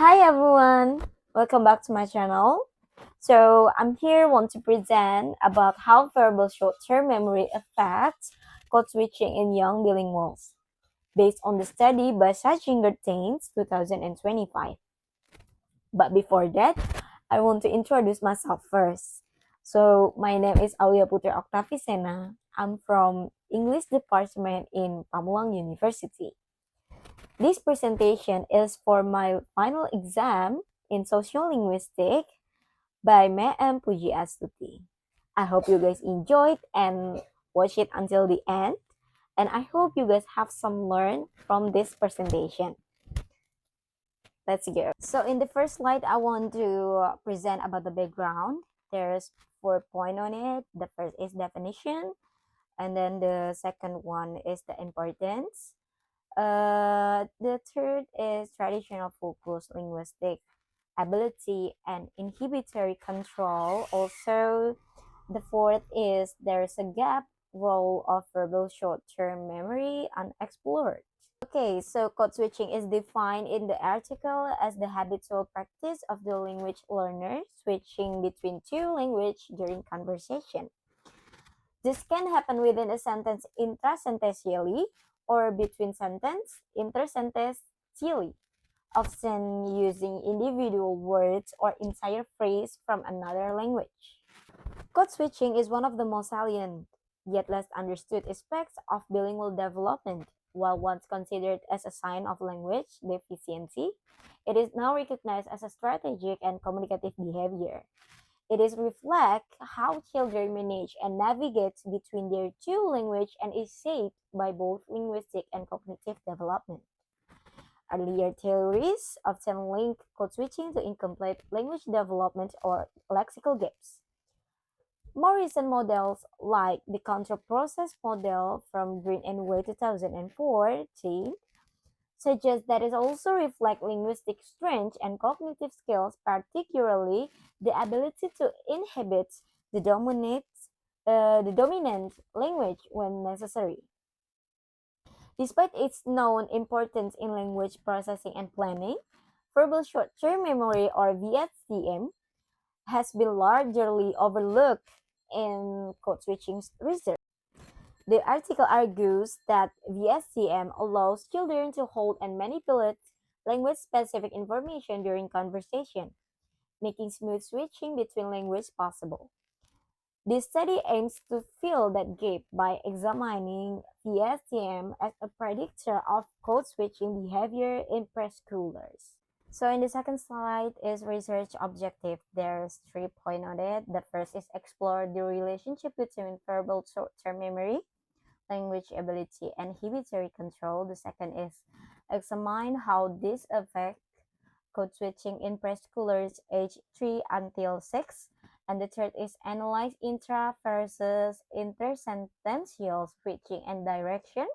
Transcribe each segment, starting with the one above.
Hi everyone, welcome back to my channel. So I'm here want to present about how verbal short-term memory affects code switching in young bilinguals, based on the study by Sachinger Tains 2025. But before that, I want to introduce myself first. So my name is Aulia Putri Oktavisena. I'm from English Department in Pamulang University. This presentation is for my final exam in Sociolinguistic by Ma'am Puji Astuti. I hope you guys enjoyed and watch it until the end. And I hope you guys have some learn from this presentation. Let's go. So in the first slide, I want to present about the background. There's 4 points on it. The first is definition. And then the second one is the importance. The third is traditional focus, linguistic ability, and inhibitory control. Also, the fourth is there's a gap, role of verbal short-term memory unexplored. Okay, so code switching is defined in the article as the habitual practice of the language learner switching between two languages during conversation. This can happen within a sentence intrasententially or between sentence intersententially, often using individual words or entire phrase from another language. Code switching is one of the most salient yet less understood aspects of bilingual development. While once considered as a sign of language deficiency, it is now recognized as a strategic and communicative behavior. It is reflect how children manage and navigate between their two languages and is shaped by both linguistic and cognitive development. Earlier theories often link code switching to incomplete language development or lexical gaps. More recent models, like the control process model from Green and Way 2014, suggest that it also reflects linguistic strength and cognitive skills, particularly the ability to inhibit the dominant language when necessary. Despite its known importance in language processing and planning, verbal short-term memory or VSCM has been largely overlooked in code switching research. The article argues that VSCM allows children to hold and manipulate language-specific information during conversation, making smooth switching between languages possible. This study aims to fill that gap by examining VSCM as a predictor of code switching behavior in preschoolers. So in the second slide is research objective. There's 3 points on it. The first is explore the relationship between verbal short-term memory, language ability, and inhibitory control. The second is examine how this affects code switching in preschoolers age 3 until 6. And the third is analyze intra versus intersentential switching and direction,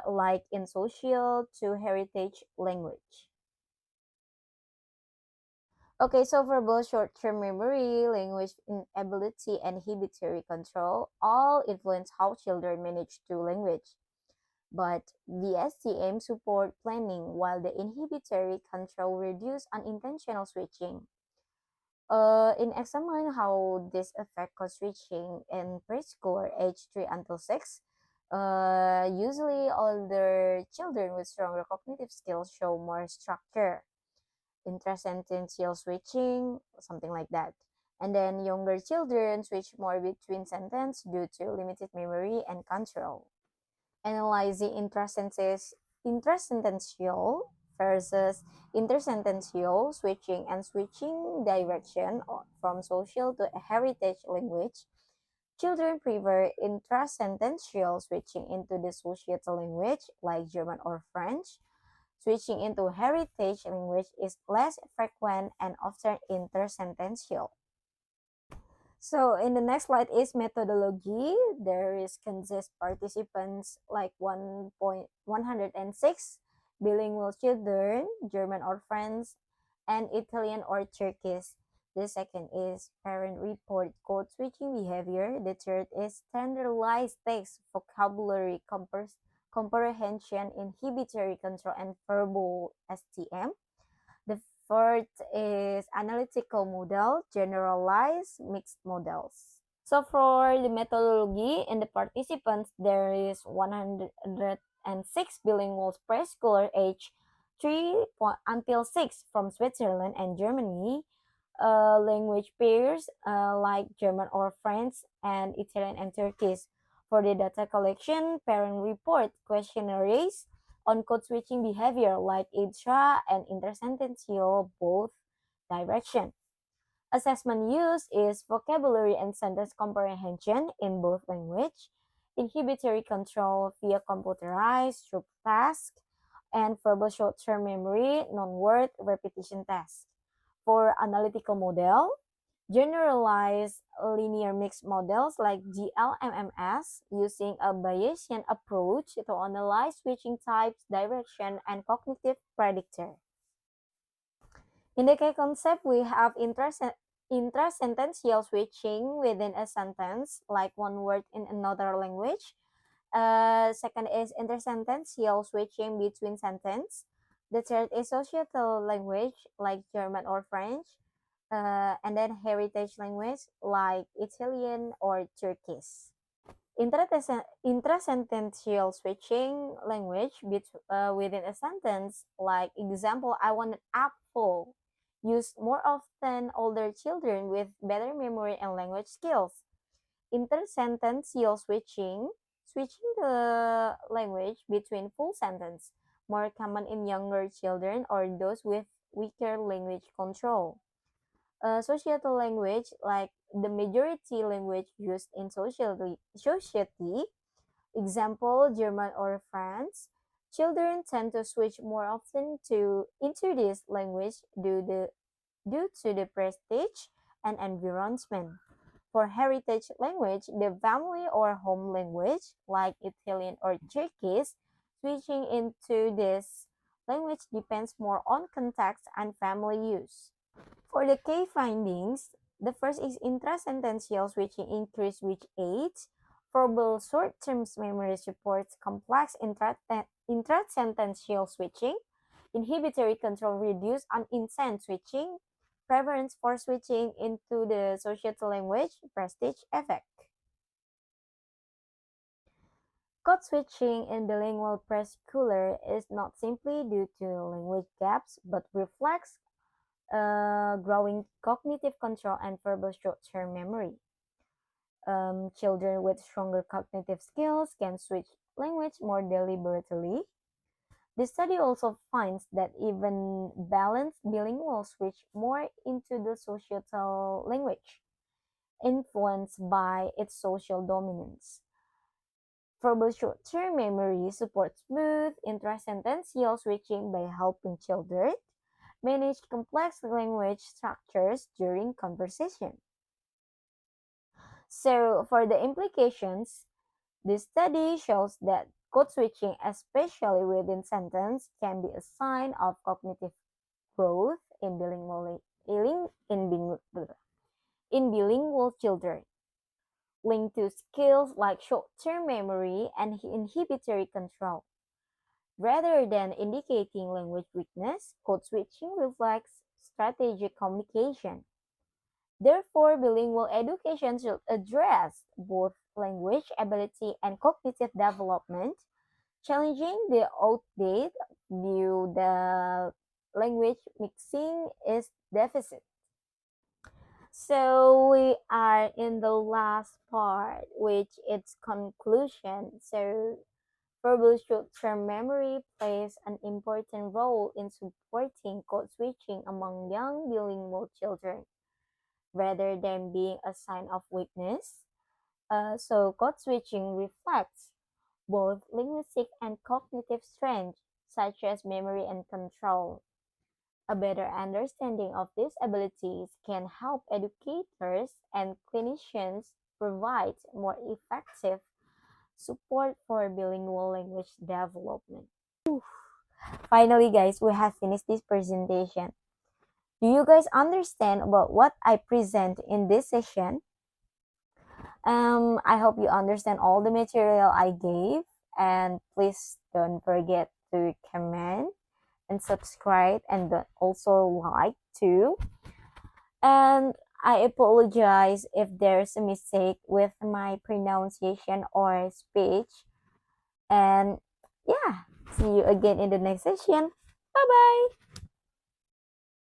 like in social to heritage language. Okay, so verbal short-term memory, language ability, and inhibitory control all influence how children manage two language. But VSTM support planning while the inhibitory control reduce unintentional switching. In examine how this affect code switching in preschooler age 3 until 6, usually older children with stronger cognitive skills show more structure, intrasentential switching, something like that. And then younger children switch more between sentences due to limited memory and control. Analyzing intrasentential versus intersentential switching and switching direction from social to a heritage language, children prefer intrasentential switching into the societal language like German or French. Switching into heritage language is less frequent and often intersentential. So in the next slide is methodology. There is consist participants like 106 bilingual children, German or French, and Italian or Turkish. The second is parent report code switching behavior. The third is standardized text, vocabulary comprehension, inhibitory control, and verbal STM. The fourth is analytical model, generalized mixed models. So for the methodology and the participants, there is 106 bilinguals preschooler age 3 until 6 from Switzerland and Germany, language pairs like German or French and Italian and Turkish. For the data collection, parent report questionnaires on code switching behavior like intra and intersentential both direction. Assessment use is vocabulary and sentence comprehension in both language, inhibitory control via computerized through task, and verbal short-term memory non-word repetition test. For analytical model, generalized linear mixed models like GLMMS using a Bayesian approach to analyze switching types, direction, and cognitive predictor. In the K concept, we have intrasentential switching within a sentence, like one word in another language. Second is intersentential switching between sentence. The third is societal language, like German or French. And then heritage language, like Italian or Turkish. Intrasentential switching language within a sentence, like example, I want an apple, used more often older children with better memory and language skills. Intersentential switching, switching the language between full sentence, more common in younger children or those with weaker language control. Societal language, like the majority language used in society, example German or France, children tend to switch more often into this language due to the prestige and environment. For heritage language, the family or home language, like Italian or Turkish, switching into this language depends more on context and family use. For the key findings, the first is intrasentential switching increase with age. Verbal short-term memory supports complex intrasentential switching. Inhibitory control reduce unintent switching. Preference for switching into the societal language, prestige effect. Code switching in bilingual preschooler is not simply due to language gaps, but reflects growing cognitive control and verbal short-term memory. Children with stronger cognitive skills can switch language more deliberately. The study also finds that even balanced bilinguals switch more into the societal language, influenced by its social dominance. Verbal short-term memory supports smooth intrasentential switching by helping children manage complex language structures during conversation. So, for the implications, this study shows that code switching, especially within sentence, can be a sign of cognitive growth in bilingual children, linked to skills like short-term memory and inhibitory control. Rather than indicating language weakness, code switching reflects strategic communication. Therefore, bilingual education should address both language ability and cognitive development, challenging the outdated view that language mixing is deficit. So we are in the last part, which is conclusion. So verbal short-term memory plays an important role in supporting code switching among young bilingual children, rather than being a sign of weakness. So code switching reflects both linguistic and cognitive strengths, such as memory and control. A better understanding of these abilities can help educators and clinicians provide more effective support for bilingual language development. Finally, guys, we have finished this presentation. Do you guys understand about what I present in this session? I hope you understand all the material I gave, and please don't forget to comment and subscribe, and also like too. And I apologize if there's a mistake with my pronunciation or speech. And yeah, see you again in the next session. Bye bye.